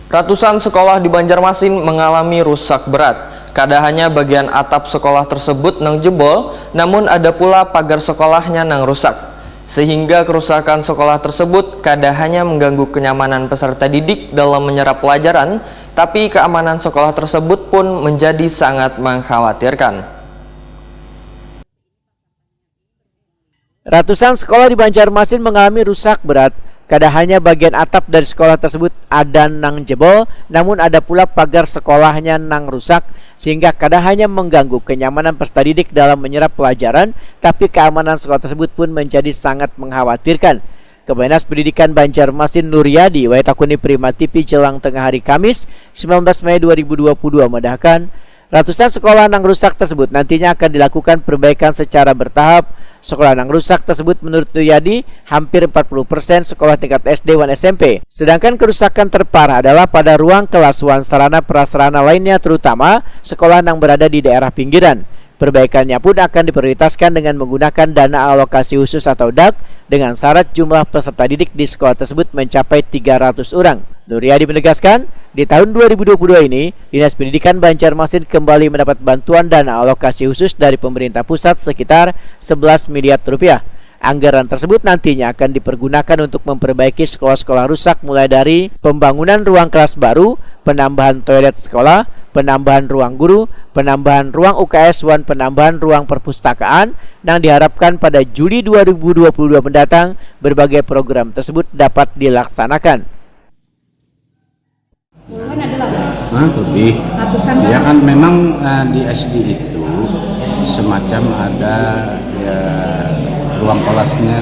Ratusan sekolah di Banjarmasin mengalami rusak berat. Kadahannya bagian atap sekolah tersebut nang jebol, namun ada pula pagar sekolahnya nang rusak. Sehingga kerusakan sekolah tersebut kadahannya mengganggu kenyamanan peserta didik dalam menyerap pelajaran, tapi keamanan sekolah tersebut pun menjadi sangat mengkhawatirkan. Ratusan sekolah di Banjarmasin mengalami rusak berat. Kadahannya bagian atap dari sekolah tersebut ada nang jebol, namun ada pula pagar sekolahnya nang rusak, sehingga kadahannya mengganggu kenyamanan peserta didik dalam menyerap pelajaran, tapi keamanan sekolah tersebut pun menjadi sangat mengkhawatirkan. Kepala Pendidikan Banjarmasin Nuryadi, Waitakuni Prima TV jelang tengah hari Kamis, 19 Mei 2022 mendahkan, ratusan sekolah nang rusak tersebut nantinya akan dilakukan perbaikan secara bertahap. Sekolah nang rusak tersebut menurut Nuryadi hampir 40% sekolah tingkat SD dan SMP. Sedangkan kerusakan terparah adalah pada ruang kelas dan sarana prasarana lainnya, terutama sekolah nang berada di daerah pinggiran. Perbaikannya pun akan diprioritaskan dengan menggunakan dana alokasi khusus atau DAK dengan syarat jumlah peserta didik di sekolah tersebut mencapai 300 orang. Nuryadi menegaskan, di tahun 2022 ini, Dinas Pendidikan Banjarmasin kembali mendapat bantuan dana alokasi khusus dari pemerintah pusat sekitar 11 miliar rupiah. Anggaran tersebut nantinya akan dipergunakan untuk memperbaiki sekolah-sekolah rusak mulai dari pembangunan ruang kelas baru, penambahan toilet sekolah, penambahan ruang guru, penambahan ruang UKS, dan penambahan ruang perpustakaan, yang diharapkan pada Juli 2022 mendatang berbagai program tersebut dapat dilaksanakan. Lebih ya kan memang di SD itu semacam ada ya, ruang kelasnya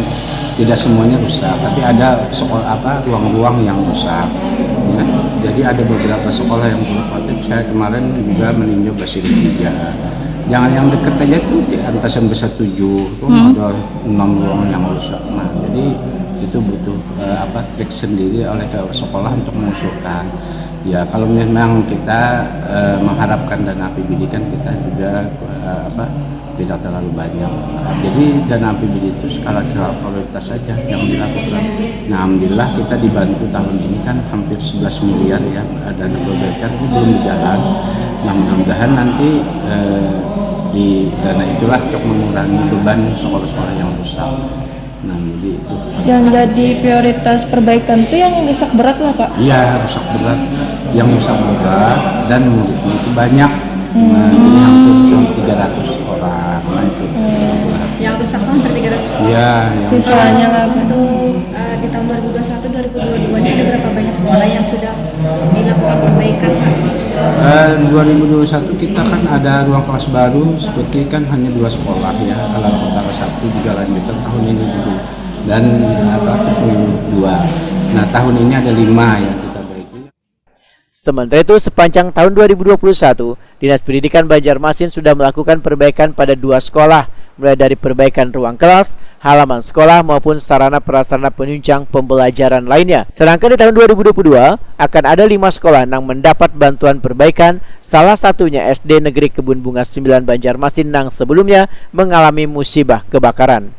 tidak semuanya rusak, tapi ada sekolah ruang-ruang yang rusak ya. Jadi ada beberapa sekolah yang rusak. Saya kemarin juga meninjau Basiru 3. Jangan yang dekat aja tuh di Antasan Besar 7 itu ada 6 ruangan yang rusak. Nah, jadi itu butuh trik sendiri oleh sekolah untuk mengusulkan. Ya kalau memang kita mengharapkan dana APBD kan kita juga tidak terlalu banyak. Jadi dana APBD itu skala prioritas saja yang dilakukan. Nah, alhamdulillah kita dibantu tahun ini kan hampir 11 miliar ya dana perbaikan ini belum berjalan. Nah, mudah-mudahan nanti di dana itulah untuk mengurangi beban sekolah-sekolah yang rusak. Nah, jadi itu. Yang jadi prioritas perbaikan itu yang rusak berat lah, Pak? Iya, rusak berat. Yang rusak berat dan muridnya itu banyak. Jadi hampir 300 orang. Nah, itu. Yang rusak tuh hampir 300 orang. Iya. Sisanya apa? Untuk di tahun 2021-2022 ini ada berapa banyak sekolah yang sudah dilakukan perbaikan, Pak? 2021 kita kan ada ruang kelas baru seperti kan hanya 2 sekolah ya, Alam Utara 1 juga lanjutan tahun ini dulu dan terus 2. Nah, tahun ini ada 5 yang kita baiki. Sementara itu, sepanjang tahun 2021, Dinas Pendidikan Banjarmasin sudah melakukan perbaikan pada 2 sekolah, mulai dari perbaikan ruang kelas, halaman sekolah maupun sarana prasarana penunjang pembelajaran lainnya. Sedangkan di tahun 2022 akan ada 5 sekolah yang mendapat bantuan perbaikan, salah satunya SD Negeri Kebun Bunga 9 Banjarmasin yang sebelumnya mengalami musibah kebakaran.